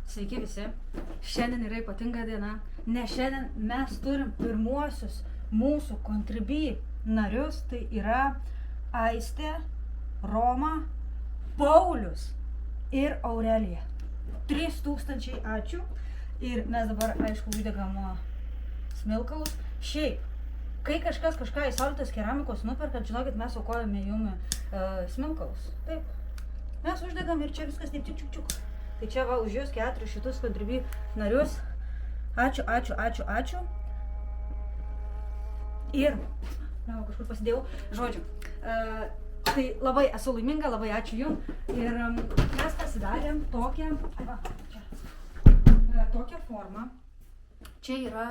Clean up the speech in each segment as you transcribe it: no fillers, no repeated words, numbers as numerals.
Sveiki visi. Šiandien yra ypatinga diena, nes šiandien mes turim pirmuosius mūsų Contribui narius. Tai yra Aistė, Roma, Paulius ir Aurelija. 3000 ačiū. Ir mes dabar, aišku, uždegam smilkalus. Šiaip, kai kažkas kažką į Saulėtos keramikos nuperkat, žinokit, mes aukojame jums smilkalus. Taip. Mes uždegam ir čia viskas taip čiuk. Tai čia va už jūs 4 šitus Contribui narius. Ačiū. Ir, kažkur pasidėjau, žodžiu. Tai labai esu laiminga, labai ačiū jums. Ir mes pasidarėm tokią formą. Čia yra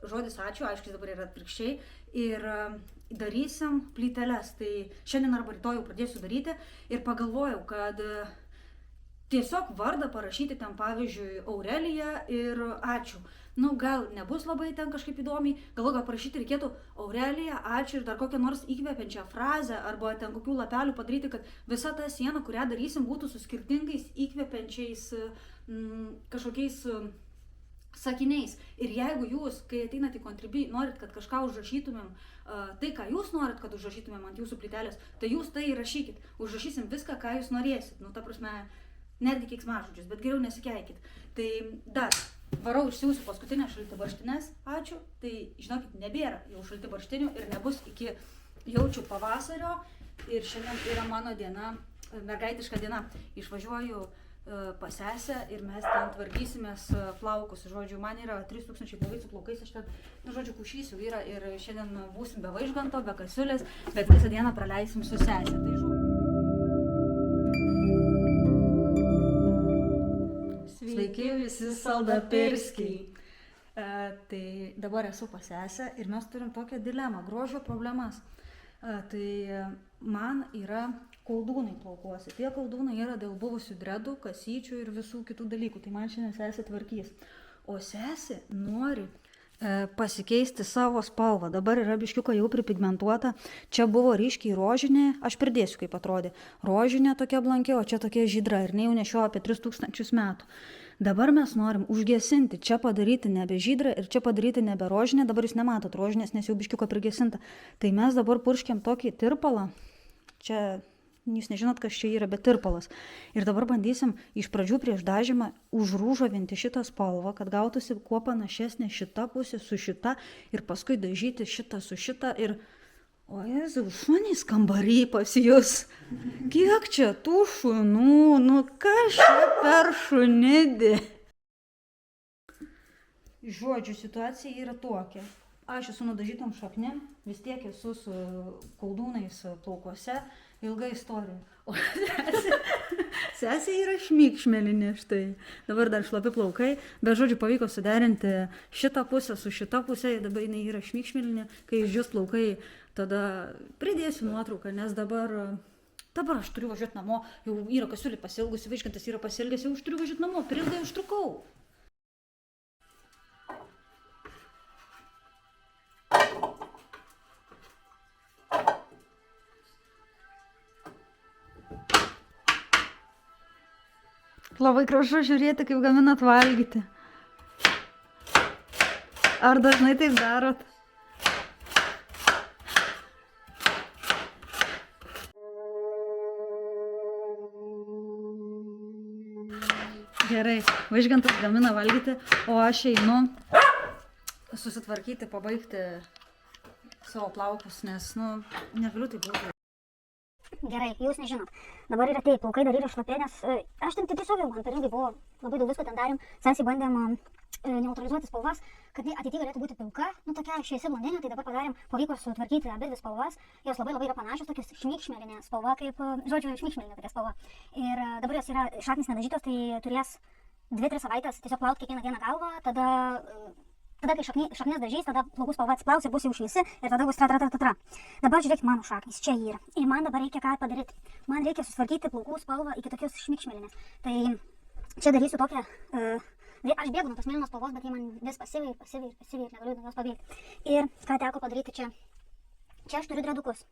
žodis ačiū, aišku, dabar yra atvirkščiai. Ir darysim plyteles. Tai šiandien arba rytoj jau pradėsiu daryti. Ir pagalvojau, kad tiesiog vardą parašyti ten, pavyzdžiui, Aurelija ir ačiū. Nu, gal nebus labai ten kažkaip įdomiai, gal parašyti reikėtų Aurelija, ačiū ir dar kokią nors įkvepiančią frazę arba ten kokių lapelių padaryti, kad visa ta siena, kurią darysim, būtų su skirtingais įkvepiančiais kažkokiais sakiniais. Ir jeigu jūs, kai ateinate į Contribui, norit, kad kažką užrašytumėm, tai, ką jūs norit, kad užrašytumėm ant jūsų plytelės, tai jūs tai rašykit. Užrašysim viską, ką jūs norėsit. Nu, ta prasme, netgi keiksmažodžius, bet geriau nesikeikit. Tai dar varau išsiųsiu paskutinę šaltibarštinės, ačiū. Tai, žinokit, nebėra jau šaltibarštinių ir nebus iki jaučiu pavasario. Ir šiandien yra mano diena, mergaitiška diena. Išvažiuoju pas sesę ir mes ten tvarkysimės plaukus. Žodžiu, man yra 3000 plaukai su plaukais, aš ten, žodžiu, kušysiu vyrą ir šiandien būsim be Vaižganto, be Kasiulės, bet visą dieną praleisim su sesė. Tai žodžiu. Sveiki visi saldapirskiai. Tai dabar esu pas sesę ir mes turim tokią dilemą, grožio problemas. Tai man yra koldūnai plaukuose. Tie koldūnai yra dėl buvusių dredų, kasyčių ir visų kitų dalykų. Tai man šiandien sesė tvarkys. O sesė nori pasikeisti savo spalvą. Dabar yra biškiuka jau pripigmentuota. Čia buvo ryškiai rožinė, aš pridėsiu kaip atrodė. Rožinė tokia blankė, o čia tokia žydra ir ne jau nešiojo apie 3000 metų. Dabar mes norim užgesinti, čia padaryti nebe žydrą ir čia padaryti nebe rožinę. Dabar jūs nematot rožinės, nes jau biškiuka prigesinta. Tai mes dabar purškiam tokį tirpalą. Čia jūs nežinot, kas čia yra, bet tirpalas. Ir dabar bandysim iš pradžių prieš dažymą užrūžavinti šitą spalvą, kad gautųsi kuo panašesnė šita pusė su šita ir paskui dažyti šitą su šitą ir... O Jėzau, šunys kambary pas jūs. Kiek čia tų šunų, nu kas čia per šunidį? Žodžiu, situacija yra tokia. Aš esu nudažytom šaknim, vis tiek esu su koldūnais plaukuose, ilga istorija. O sesė yra šmykšmelinė štai. Dabar dar šlapi plaukai, bet žodžiu pavyko suderinti šitą pusę su šitą pusę, dabar jinai yra šmykšmelinė, kai išdžius plaukai, tada pridėsiu nuotrauką, nes dabar aš turiu važiuoti namo, jau yra Kasiulė pasilgusi, Vaižgantas yra pasilgęs, jau aš turiu važiuoti namo, per ilgai užtrukau. Labai gražu žiūrėti, kaip gaminat valgyti. Ar dažnai taip darot? Gerai, Vaižgantas gamina valgyti, o aš einu susitvarkyti, pabaigti savo plaukus, nes, negaliu tai būti. Gerai, jūs nežinot. Dabar yra taip, plaukai dar yra šlapė, nes aš ten tiesiog jau man per ilgai buvo, labai daug visko ten darėm, sesiai bandėm neutralizuoti spalvas, kad ateityje galėtų būti pilka, tokia šviesi blondinė, tai dabar padarėm, pavyko sutvarkyti abi dvi spalvas, jos labai yra panašios, tokia šmykšmelinė spalva, kaip, žodžiu, šmykšmelinė tokia spalva. Ir dabar jos yra šaknys nedažytos, tai turės 2-3 savaitės tiesiog plauti kiekvieną dieną galvą, tada kai šaknis dažys, tada plaukų spalva atsiplaus ir bus jau šviesi ir tada bus tra. Dabar žiūrėkit mano šaknis, čia yra. Ir man dabar reikia ką padaryti. Man reikia susitvarkyti plaukų spalvą iki tokios šmykšmelinės. Tai čia darysiu tokią... Aš bėgu nuo tos mėlynos spalvos, bet jie man vis pasyviai ir negaliu nuo jos pabėgti. Ir ką teko padaryti čia Čia aš turiu dredukus.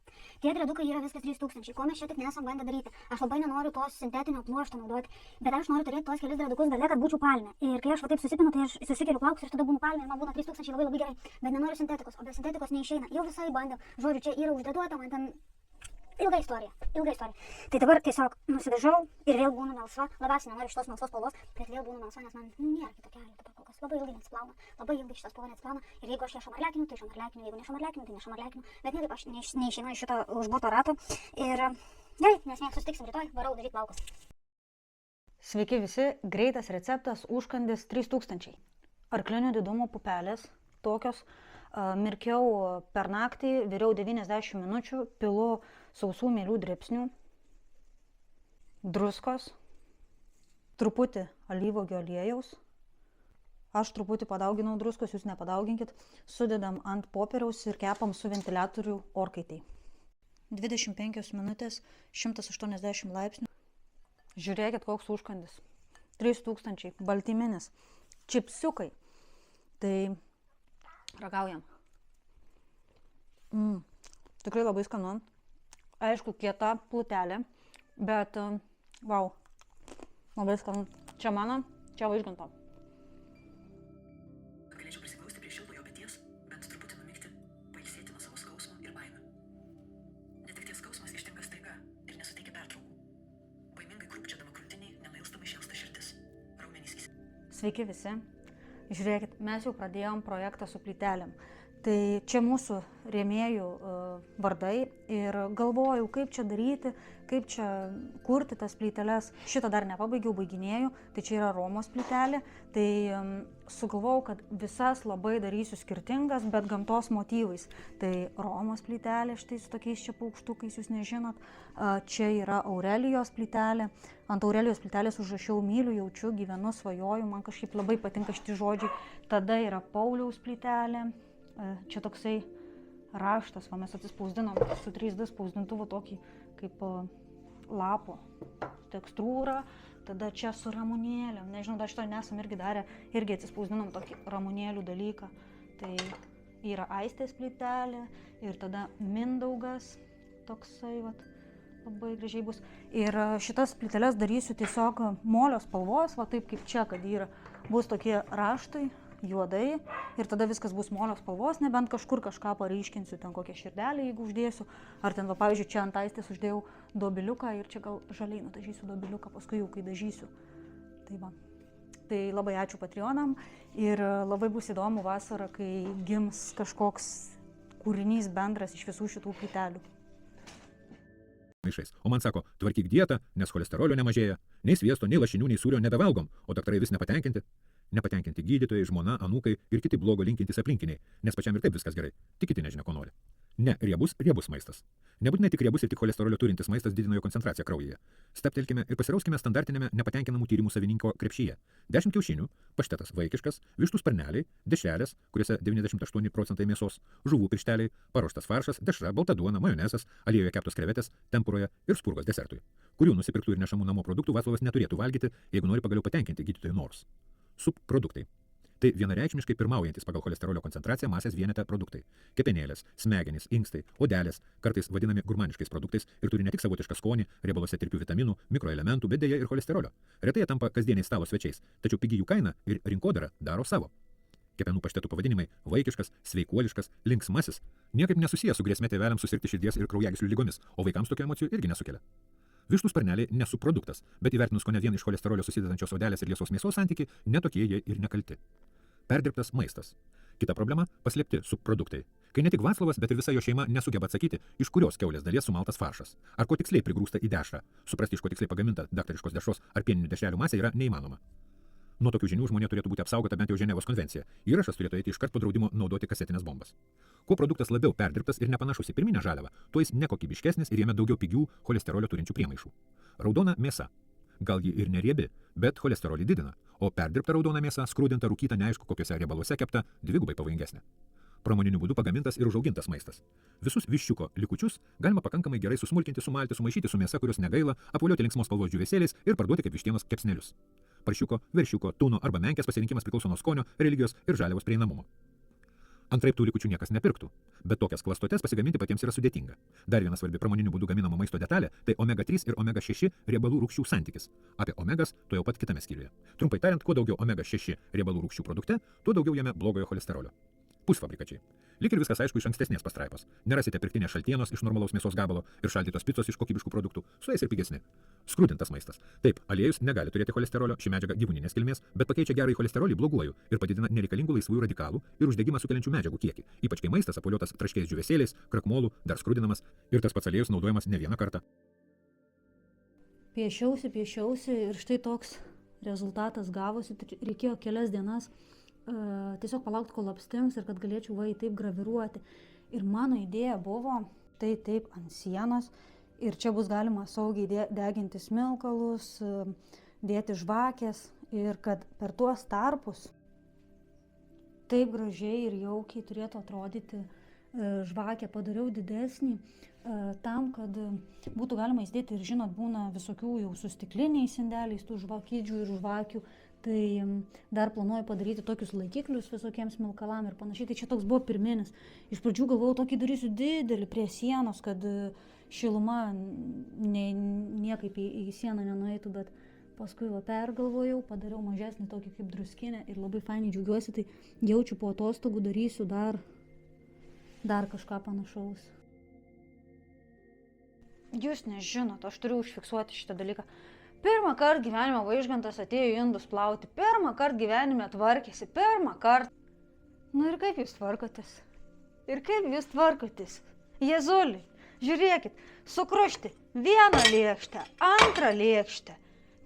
Tie dredukai yra viskas 3000, ko mes čia tik nesam bandę daryti. Aš labai nenoriu tos sintetinio pluošto naudoti, bet aš noriu turėti tos kelis dredukus gale, kad būčiau palmė. Ir kai aš va taip susipinu, tai aš susikeliu plaukus ir tada būnu palmė, man būna 3000 labai gerai, bet nenoriu sintetikos, o be sintetikos neišeina. Jau visai bandėm. Žodžiu, čia yra uždeduota, man ten ilga istorija. Tai dabar tiesiog nusidažau ir vėl būnu melsva. Labiausiai nenoriu šitos melsvos spalvos, bet vėl būnu melsva, nes man nėra kito kelio dabar kol kas. Labai ilgai neatsiplauna, labai ilgai šitas spalva neatsiplauna. Ir jeigu aš ją šamarlekinu, tai šamarlekinu, jeigu nešamarlekinu, tai nešamarlekinu. Bet niekaip aš neišeinu iš šito užburto rato. Ir gerai, mes susitiksim rytoj, varau daryti plaukus. Sveiki visi, greitas receptas užkandis 3000. Arklinio didumo pupelės, tokios. Mirkiau per naktį, viriau 90 minučių, pilu sausų mielių drėpsnių, druskos, truputį alyvuogių aliejaus. Aš truputį padauginau druskos, jūs nepadauginkit. Sudedam ant popieriaus ir kepam su ventiliatorių orkaitai. 25 minutės, 180 laipsnių. Žiūrėkit, koks užkandis. 3000, baltyminis, čipsiukai. Tai ragaujam. Tikrai labai skanu. Aišku, kieta plutelė, bet wow, labai skanu. Čia mano, čia Vaižganto. Galėčiau prisiglausti prie šilto jo peties, bent truputį numigti, pailsėti nuo savo skausmo ir baimių. Netekties skausmas ištinka staiga ir nesuteikia pertraukų. Baimingai krūpčiodama krūtinį, nenuilstamai šėlsta širdis. Raumenys Sveiki visi. Žiūrėkit, mes jau pradėjom projektą su plytelėm. Tai čia mūsų rėmėjų vardai ir galvojau, kaip čia daryti, kaip čia kurti tas plyteles. Šitą dar nepabaigiau, baiginėjau, tai čia yra Romos plytelė. Tai sugalvojau, kad visas labai darysiu skirtingas, bet gamtos motyvais. Tai Romos plytelė, štai su tokiais čia paukštukais, jūs nežinot. Čia yra Aurelijos plytelė. Ant Aurelijos plytelės užrašiau myliu, jaučiu, gyvenu, svajoju, man kažkaip labai patinka šitie žodžiai. Tada yra Pauliaus plytelė. Čia toksai raštas, va mes atsispausdinom su 3D spausdintuvu tokį kaip lapo tekstūrą. Tada čia su ramunėlėm, nežinau, dar šito nesam irgi darę, irgi atsispausdinom tokį ramunėlių dalyką. Tai yra Aistės plytelė ir tada Mindaugas toksai, vat, labai gražiai bus. Ir šitas plyteles darysiu tiesiog molio spalvos, va taip kaip čia, kad yra, bus tokie raštai juodai ir tada viskas bus molio spalvos, nebent kažkur kažką paryškinsiu, ten kokią širdelę, jeigu uždėsiu. Ar ten, va, pavyzdžiui, čia ant Aistės uždėjau dobiliuką ir čia gal žaliai nudažysiu dobiliuką, paskui jau kai dažysiu. Tai va. Tai labai ačiū Patreonam ir labai bus įdomu vasarą, kai gims kažkoks kūrinys bendras iš visų šitų plytelių. O man sako, tvarkyk dietą, nes cholesterolio nemažėja, nei sviesto, nei lašinių, nei sūrio nebevalgom, o daktarai vis nepatenkinti. Nepatenkinti gydytojai, žmona, anūkai ir kiti blogo linkintys aplinkiniai, nes pačiam ir taip viskas gerai, tik kiti nežinia, ko nori. Ne, riebus maistas. Nebūtinai tik riebus ir tik cholesterolio turintis maistas didina jo koncentraciją kraujyje. Staptelkime ir pasirauskime standartinėme nepatenkinamų tyrimų savininko krepšyje. 10 kiaušinių, paštetas vaikiškas, vištų sparneliai, dešrelės, kuriuose 98% mėsos, žuvų piršteliai, paruoštas faršas, dešra, balta duona, majonezas, aliejuje keptos krevetės, tempuroje ir spurgos desertui, kurių nusipirktų ir nešamų namo produktų Vaclovas neturėtų valgyti, jeigu nori pagaliau patenkinti gydytojų norus. Subproduktai. Tai vienareikšmiškai pirmaujantis pagal cholesterolio koncentraciją masės vienete produktai. Kepenėlės, smegenys, inkstai, odelės, kartais vadinami gurmaniškais produktais ir turi ne tik savotišką skonį, riebaluose tirpių vitaminų, mikroelementų, bet dėja ir cholesterolio. Retai jie tampa kasdieniais stalo svečiais, tačiau pigi jų kaina ir rinkodara daro savo. Kepenų paštetų pavadinimai vaikiškas, sveikuoliškas, linksmasis niekaip nesusijęs su grėsme tėveliams susirgti širdies ir kraujagyslių ligomis, o vaikams tokių emocijų irgi nesukelia. Vištų sparneliai nesubproduktas, bet įvertinus kone vien iš cholesterolio susidedančios odelės ir liesos mėsos santykį, netokie jie ir nekalti. Perdirbtas maistas. Kita problema – paslėpti subproduktai. Kai ne tik Vaclovas, bet ir visa jo šeima nesugeba atsakyti, iš kurios kiaulės dalies sumaltas faršas. Ar ko tiksliai prigrūsta į dešrą. Suprasti, iš ko tiksliai pagaminta daktariškos dešros ar pieninių dešrelių masė yra neįmanoma. Nuo tokių žinių žmonė turėtų būti apsaugota bent jau Ženevos konvencija. Įrašas turėtų eiti iškart po draudimo naudoti kasetinės bombas. Kuo produktas labiau perdirbtas ir nepanašus į pirminę žaliavą, tuo jis nekokybiškesnis ir jame daugiau pigių cholesterolio turinčių priemaišų. Raudona mėsa. Gal ji ir neriebi, bet cholesterolį didina, o perdirbta raudona mėsa, skrūdinta, rūkyta, neaišku kokiuose riebaluose kepta, dvigubai pavojingesnė. Pramoniniu būdu pagamintas ir užaugintas maistas. Visus viščiuko likučius galima pakankamai gerai susmulkinti, sumalti, sumaišyti su mėsa, kurios negaila, apvolioti linksmos spalvos džiūvėsėliais ir parduoti kaip vištienos kepsnelius. Paršiuko, veršiuko, tūno arba menkės pasirinkimas priklauso nuo skonio, religijos ir žaliavos prieinamumo. Antraip tų likučių niekas nepirktų. Bet tokias klastotes pasigaminti patiems yra sudėtinga. Dar viena svarbi pramoniniu būdu gaminamo maisto detalė – tai omega-3 ir omega-6 riebalų rūgščių santykis. Apie omegas to jau pat kitame skyriuje. Trumpai tariant, kuo daugiau omega-6 riebalų rūgščių produkte, tuo daugiau jame blogojo cholesterolio. Pusfabrikačiai. Lyg ir viskas aišku iš ankstesnės pastraipos. Nerasite pirktinės šaltienos iš normalaus mėsos gabalo ir šaldytos picos iš kokybiškų produktų, su jais ir pigesni. Skrudintas maistas. Taip, aliejus negali turėti cholesterolio, ši medžiaga gyvūninės kilmės, bet pakeičia gerąjį cholesterolį bloguoju ir padidina nereikalingų laisvųjų radikalų ir uždegimą sukeliančių medžiagų kiekį, ypač kai maistas apvoliotas traškiais džiūvėsėliais, krakmolų, dar skrudinamas ir tas pats aliejus naudojamas ne vieną kartą. Piešiausi ir štai toks rezultatas gavosi, reikėjo kelias dienas tiesiog palaukti, kol apstings ir kad galėčiau va į taip graviruoti. Ir mano idėja buvo tai taip ant sienos ir čia bus galima saugiai deginti smilkalus, dėti žvakės ir kad per tuos tarpus taip gražiai ir jaukiai turėtų atrodyti žvakę. Padariau didesnį tam, kad būtų galima įsidėti ir žinot, būna visokių jau su stikliniais indeliais, tų žvakydžių ir žvakių. Tai dar planuoju padaryti tokius laikiklius visokiems smilkalam ir panašiai. Tai čia toks buvo pirminis. Iš pradžių galvojau, tokį darysiu didelį prie sienos, kad šiluma niekaip į sieną nenueitų, bet paskui pergalvojau, padariau mažesnį tokį kaip druskinę ir labai fainiai džiaugiuosi, tai jaučiu po atostogų darysiu dar kažką panašaus. Jūs nežinot, aš turiu užfiksuoti šitą dalyką. Pirmą kartą gyvenime Vaižgantas atėjo į indus plauti, pirmą kartą gyvenime tvarkėsi, pirmą kartą. Nu ir kaip jūs tvarkotės? Jėzuli, žiūrėkit, sukrušti vieną lėkštę, antrą lėkštę.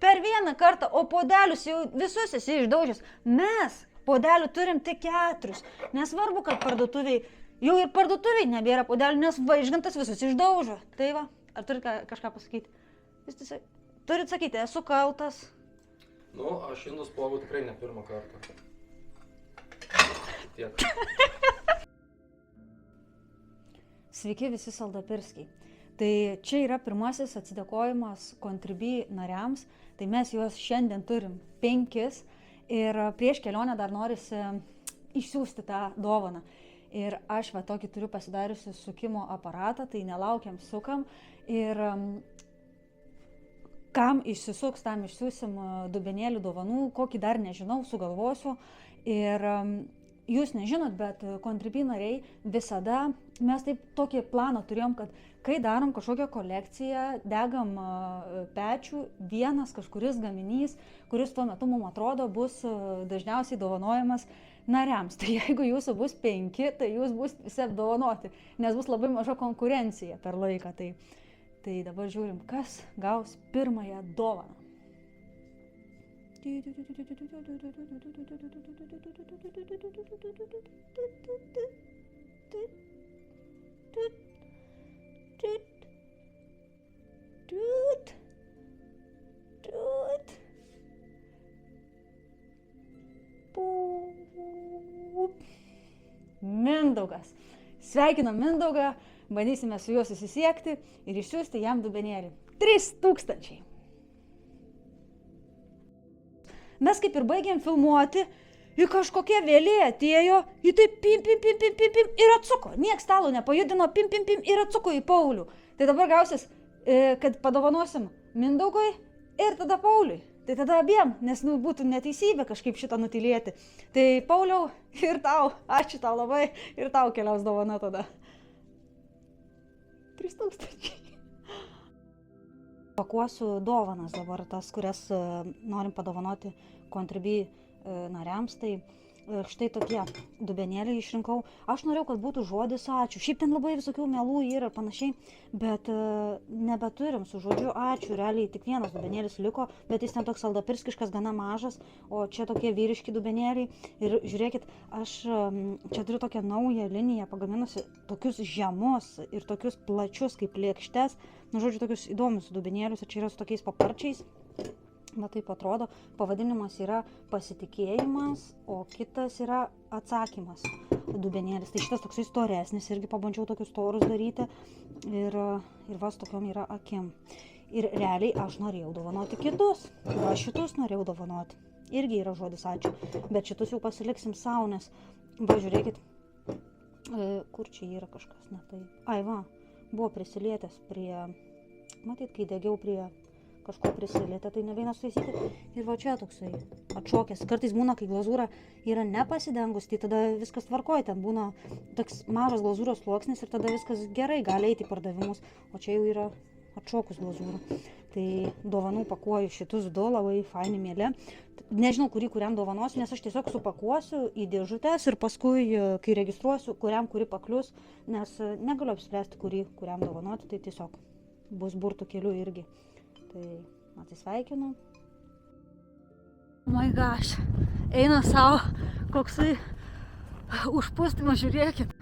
Per vieną kartą, o podelius jau visus esi išdaužęs. Mes podelių turim tik 4. Nesvarbu, kad jau ir parduotuviai nebėra podelių, nes Vaižgantas visus išdaužo. Tai va, ar turite kažką pasakyti? Jūs tiesiog turit sakyti, esu kaltas. Nu, aš indus plovau tikrai ne pirmą kartą. Tiek. Sveiki visi saldapirskiai. Tai čia yra pirmasis atsidėkojimas Contribui nariams. Tai mes juos šiandien turim 5 ir prieš kelionę dar norisi išsiųsti tą dovaną. Ir aš va tokį turiu pasidariusi sukimo aparatą, tai nelaukiam, sukam. Ir kam išsisuks, tam išsiųsim dubenėlių dovanų, kokį dar nežinau, sugalvosiu. Ir jūs nežinot, bet Contribui nariai visada, mes taip tokį planą turėjom, kad kai darom kažkokią kolekciją, degam pečių, vienas kažkuris gaminys, kuris tuo metu mums atrodo bus dažniausiai dovanojamas nariams. Tai jeigu jūsų bus 5, tai jūs bus visi apdovanoti, nes bus labai maža konkurencija per laiką. Tai dabar žiūrim, kas gaus pirmąją dovaną. Mindaugas. Sveikinam Mindaugą, bandysime su juo susisiekti ir išsiųsti jam dubenėlį. 3000. Mes kaip ir baigėm filmuoti, ir kažkokia vėlė atėjo, į tai pim ir atsuko. Nieks stalo nepajudino, pim ir atsuko į Paulių. Tai dabar gausis, kad padovanosim Mindaugui ir tada Pauliui. Tai tada abiem, nes būtų neteisybė kažkaip šitą nutylėti. Tai Pauliau ir tau, ačiū tau labai, ir tau keliaus dovana tada. 3000. Pakuosiu dovanas dabar, tas, kurias norim padovanoti Contribui nariams. Tai štai tokie dubenėliai išrinkau. Aš norėjau, kad būtų žodis ačiū. Šiaip ten labai visokių melų yra ir panašiai, bet nebeturim su žodžiu ačiū. Realiai tik vienas dubenėlis liko, bet jis ten toks saldapirskiškas, gana mažas, o čia tokie vyriški dubenėliai. Ir žiūrėkit, aš čia turiu tokią naują liniją pagaminusi, tokius žemus ir tokius plačius kaip lėkštes. Nu, žodžiu, tokius įdomius dubenėlius, ir čia yra su tokiais paparčiais. Va taip atrodo, pavadinimas yra pasitikėjimas, o kitas yra atsakymas dubenėlis. Tai šitas toksai storesnis, irgi pabandžiau tokius storus daryti ir va su tokiom yra akim. Ir realiai aš norėjau dovanoti kitus, va šitus norėjau dovanoti. Irgi yra žodis ačiū, bet šitus jau pasiliksim sau, nes va žiūrėkit, Kur čia yra kažkas ne taip? Ai va, buvo prisilietęs prie, matyt, kai degiau prie kažko prisilietė, tai ne vienas taisyti. Ir va čia toksai atšokęs. Kartais būna, kai glazūra yra nepasidengus, tai tada viskas tvarkoja, ten būna toks mažas glazūros sluoksnis ir tada viskas gerai, gali eiti į pardavimus, o čia jau yra atšokus glazūra. Tai dovanų pakuoju šitus du, labai faini mėlė. Nežinau, kuriam dovanosiu, nes aš tiesiog supakuosiu į dėžutes ir paskui, kai registruosiu, kuri paklius, nes negaliu apspręsti, kuriam dovanoti, tai tiesiog bus burtų keliu irgi. Tai atsisveikinu. My gosh, eina savo koksai užpustimas, žiūrėkit.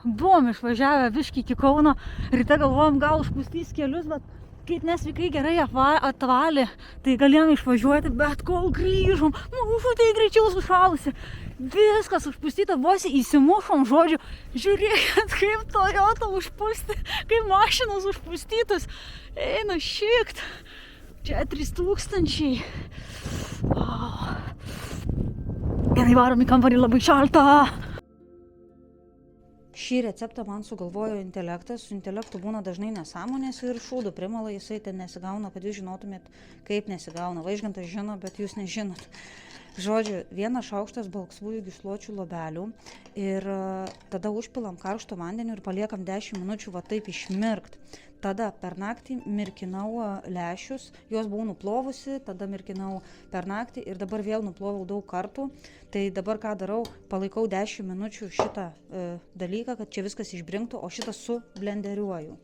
Buvom išvažiavę biškį iki Kauno, ryte galvojom, gal užpustys kelius, bet kaip nesveikai gerai atvalė, tai galėjom išvažiuoti, bet kol grįžom, tai greičiau sušalusi. Viskas užpustyta, vos įsimušom, žodžiu, žiūrėkit, kaip Toyota užpusti, kaip mašinos užpustytos. Eina šikt, čia 3000. Wow. Gerai, varom į kambarį, labai šalta. Šį receptą man sugalvojo intelektas, su intelektu būna dažnai nesąmonės ir šūdų primala, jisai ten nesigauna, kad jūs žinotumėt, kaip nesigauna. Vaižgantas žino, bet jūs nežinot. Žodžiu, 1 šaukštas balksvųjų gysločių lobelių ir tada užpilam karšto vandeniu ir paliekam 10 minučių va taip išmirkt. Tada per naktį mirkinau lęšius, juos buvau nuplovusi, tada mirkinau per naktį ir dabar vėl nuploviau daug kartų. Tai dabar ką darau, palaikau 10 minučių šitą dalyką, kad čia viskas išbrinktų, o šitą sublenderiuoju.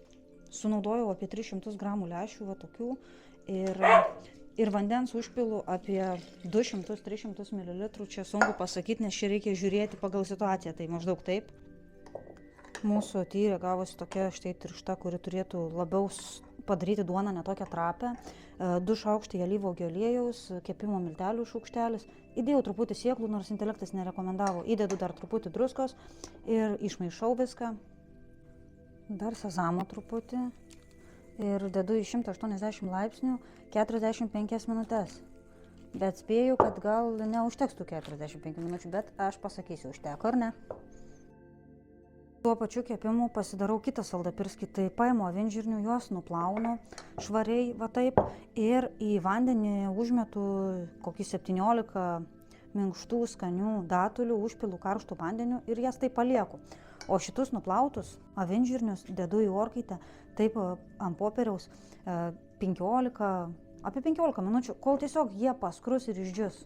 Sunaudojau apie 300 gramų lęšių, va tokių, ir vandens užpilu apie 200-300 ml. Čia sunku pasakyti, nes čia reikia žiūrėti pagal situaciją, tai maždaug taip. Mūsų tyrė gavosi tokia štai tiršta, kuri turėtų labiau padaryti duoną netokią trapę. 2 šaukštai alyvuogių aliejaus, kepimo miltelių šaukštelis. Įdėjau truputį sėklų, nors intelektas nerekomendavo. Įdedu dar truputį druskos ir išmaišau viską. Dar sezamo truputį. Ir dedu į 180 laipsnių 45 minutės. Bet spėju, kad gal neužteks tų 45 minučių, bet aš pasakysiu, užteko ar ne. Tuo pačiu kepimu pasidarau kitą saldapirskį, tai paimu avinžirnių, juos nuplaunu švariai, va taip, ir į vandenį užmetu kokį 17 minkštų skanių datulių, užpilu karštų vandeniu ir jas taip palieku. O šitus nuplautus avinžirnius dedu į orkaitę, taip ant popieriaus apie 15 minučių, kol tiesiog jie paskrus ir išdžius.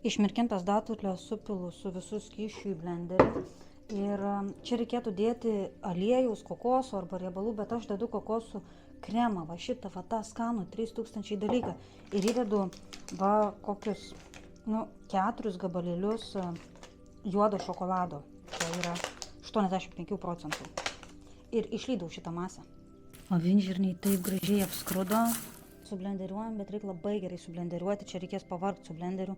Išmirkintas datulės supilu su visų skysčių į blenderį. Ir čia reikėtų dėti aliejaus, kokoso arba riebalų, bet aš dedu kokosų kremą, va šitą, va tą skanų 3000 dalyką. Ir įdedu va kokius 4 gabalėlius juodo šokolado. Tai yra 85%. Ir išlydau šitą masę. Avinžirniai taip gražiai apskrudo. Sublenderiuojam, bet reikia labai gerai sublenderiuoti, čia reikės pavargti su blenderiu.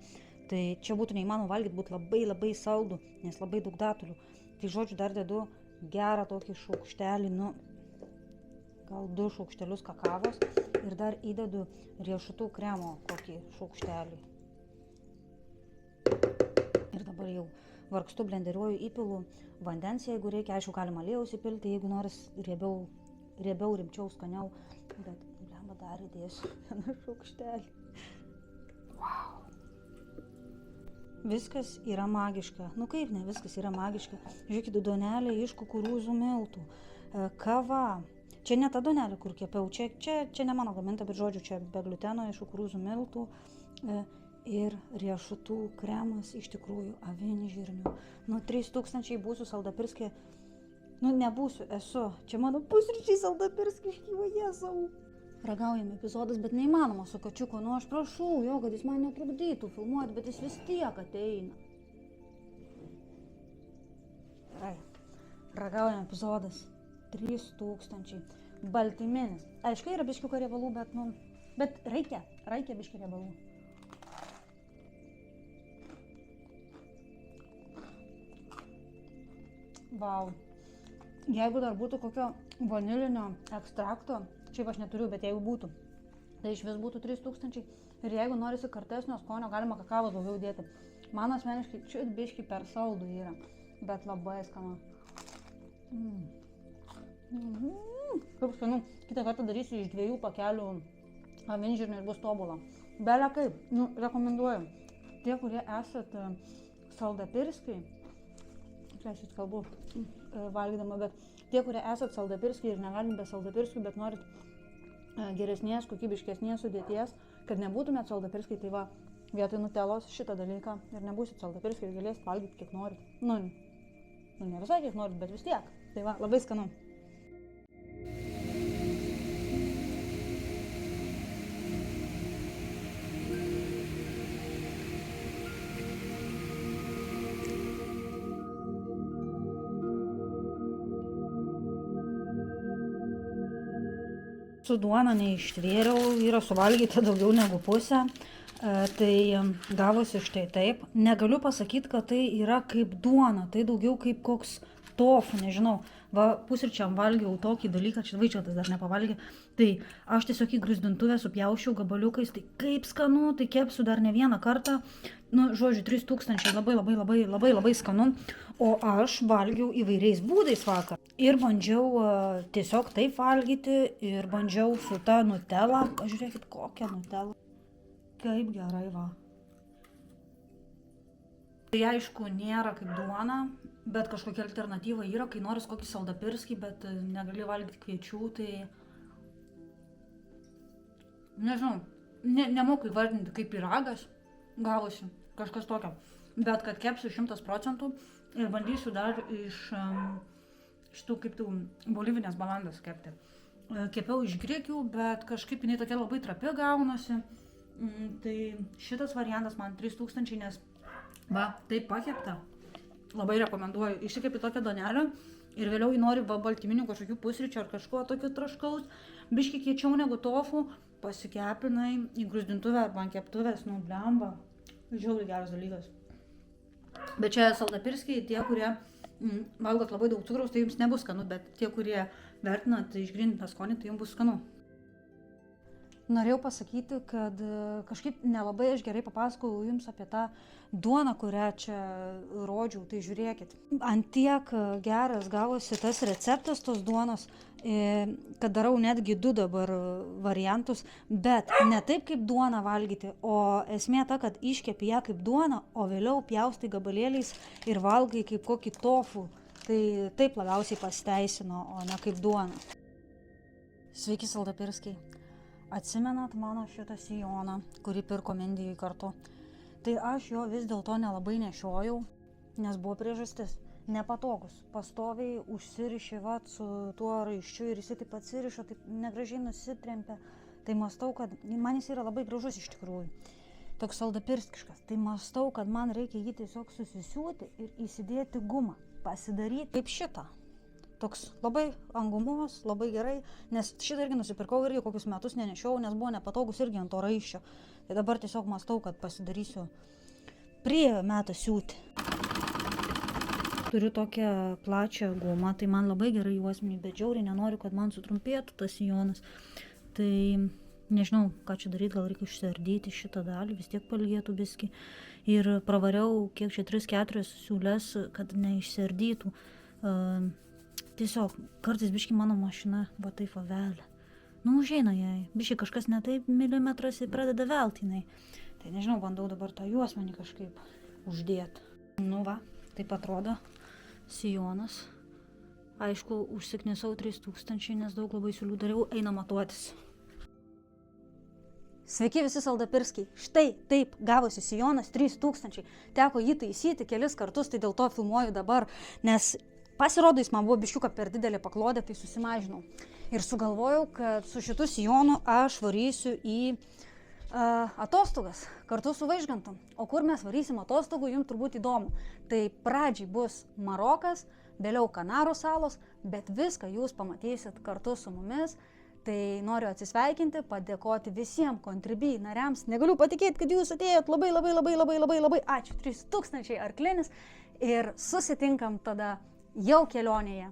Tai čia būtų neįmanoma valgyti, būtų labai saldų, nes labai daug datulių. Tai žodžiu, dar dedu gerą tokį šaukštelį, gal 2 šaukštelius kakavos ir dar įdedu riešutų kremo kokį šaukštelį. Ir dabar jau vargstu, blenderiuoju, įpilu vandens, jeigu reikia, aišku, galima aliejaus įpilti, jeigu noris riebiau, rimčiau, skaniau, bet blemba dar įdėsiu 1 šaukštelį. Wow. Viskas yra magiška. Kaip ne, viskas yra magiška. Žiūrėkit, duonelė iš kukurūzų miltų. Kava. Čia ne ta duonelė, kur kepiau. Čia ne mano gaminta, bet žodžiu, čia be gliuteno iš kukurūzų miltų. Ir riešutų kremas, iš tikrųjų, avinžirnių. 3000 būsiu saldapirskė. Nebūsiu, esu. Čia mano pusryčiai saldapirskė iškyvo, Jėzau. Ragaujam epizodas, bet neįmanoma su kačiuku. Aš prašau jo, kad jis man netrukdytų filmuoti, bet jis vis tiek ateina. Ragaujam epizodas. 3000. Baltyminis. Aišku, yra biškiuko riebalų, bet reikia biškių riebalų. Vau. Jeigu dar būtų kokio vanilinio ekstrakto, šiaip aš neturiu, bet jeigu būtų, tai iš vis būtų 3000. Ir jeigu norisi kartesnio skonio, galima kakavos daugiau dėti. Man asmeniškai čia biškį per saldu yra. bet labai skanu. Kaip skanu, kitą kartą darysiu iš 2 pakelių avinžirnių ir bus tobula. Belia kaip, rekomenduoju. Tie, kurie esat saldapirskiai, atleiskit kalbu valgydama, bet tie, kurie esat saldapirskiai ir negalim be saldapirskių, bet norit geresnės, kokybiškesnės sudėties, kad nebūtumėt saldapirskiai, tai va, vietoj nutelos šitą dalyką ir nebūsit saldapirskiai ir galėsit valgyti kiek norit. Nu, ne visai kiek norit, bet vis tiek. Tai va, labai skanu. Su duona neištvėriau, yra suvalgyta daugiau negu pusę, tai gavosi štai taip. Negaliu pasakyti, kad tai yra kaip duona, tai daugiau kaip koks tofu, nežinau. Va, pusryčiam valgiau tokį dalyką, čia vaičiotas dar nepavalgė, tai aš tiesiog į grūzdintuvę supjaušiau gabaliukais, tai kaip skanu, tai kepsiu dar ne vieną kartą. Nu, žodžiu, 3000, labai skanu, o aš valgiau įvairiais būdais vakar. Ir bandžiau tiesiog taip valgyti, ir bandžiau su ta nutela, pažiūrėkit kokią nutelą, kaip gerai va. Tai aišku, nėra kaip duona, bet kažkokia alternatyva yra, kai noris kokį saldapirskį, bet negali valgyti kviečių, tai nežinau, nemoku įvardinti kaip pyragas gavosi, kažkas tokio, bet kad kepsiu 100% ir bandysiu dar iš šitų kaip tų bolivinės balandas kepti. Kepiau iš grikių, bet kažkaip jinai tokia labai trapi gaunasi, tai šitas variantas man 3000, nes va, taip pakepta. Labai rekomenduoju. Išsikepi tokią donelę ir vėliau jį nori baltyminių kažkokių pusryčių ar kažko tokio traškaus. Biški kiečiau negu tofu, pasikepinai į grūzdintuvę arba ant keptuvės, nu blemba. Žiauriai geras dalykas. Bet čia saldapirskiai, tie, kurie valgot labai daug cukraus, tai jums nebus skanu, bet tie, kurie vertinat išgrindintą skonį, tai jums bus skanu. Norėjau pasakyti, kad kažkaip nelabai aš gerai papasakojau jums apie tą duoną, kurią čia rodžiau, tai žiūrėkit. Ant tiek geras gavosi tas receptas tos duonos, kad darau netgi 2 dabar variantus, bet ne taip kaip duoną valgyti, o esmė ta, kad iškepi ją kaip duoną, o vėliau pjaustai gabalėliais ir valgai kaip kokį tofu. Tai taip labiausiai pasiteisino, o ne kaip duona. Sveiki saldapirskiai. Atsimenat mano šitą sijoną, kurį pirko Indijai kartu. Tai aš jo vis dėlto nelabai nešiojau, nes buvo priežastis. Nepatogus. Pastoviai užsirišė su tuo raiščiu ir jis taip atsirišo, taip negražiai nusitrempė. Tai mąstau, kad man jis yra labai gražus iš tikrųjų. Toks saldapirskiškas. Tai mąstau, kad man reikia jį tiesiog susisiūti ir įsidėti gumą. Pasidaryti kaip šitą. Toks labai ant gumos, labai gerai, nes šitą irgi nusipirkau irgi kokius metus nenešiau, nes buvo nepatogus irgi ant to raiščio. Tai dabar tiesiog mąstau, kad pasidarysiu prie metą siūti. Turiu tokią plačią gumą, tai man labai gerai juosmenį, bet žiauriai nenoriu, kad man sutrumpėtų tas sijonas. Tai nežinau, ką čia daryti, gal reikia išsiardyti šitą dalį, vis tiek palgėtų biskį. Ir pravariau, kiek čia 3-4 siūles, kad neišsiardytų. Tiesiog, kartais biški mano mašina, va taip vavelė. Nu, užeina jai, biški kažkas ne taip milimetras ir pradeda velti jinai. Tai nežinau, bandau dabar tą juosmenį kažkaip uždėti. Nu va, taip atrodo sijonas. Aišku, užsiknisau 3000, nes daug labai siūlių dariau, eina matuotis. Sveiki visi saldapirskiai. Štai taip gavosi sijonas 3000. Teko jį taisyti kelis kartus, tai dėl to filmuoju dabar, nes pasirodo, jis man buvo biškiuką per didelė paklodė, tai susimažinau. Ir sugalvojau, kad su šitu sijonu aš varysiu į atostogas kartu su Vaižgantu. O kur mes varysim atostogų, jums turbūt įdomu. Tai pradžiai bus Marokas, vėliau Kanarų salos, bet viską jūs pamatysit kartu su mumis. Tai noriu atsisveikinti, padėkoti visiems Contribui nariams. Negaliu patikėti, kad jūs atėjot. Labai ačiū. 3000 arklinis ir susitinkam tada jau kelionėje.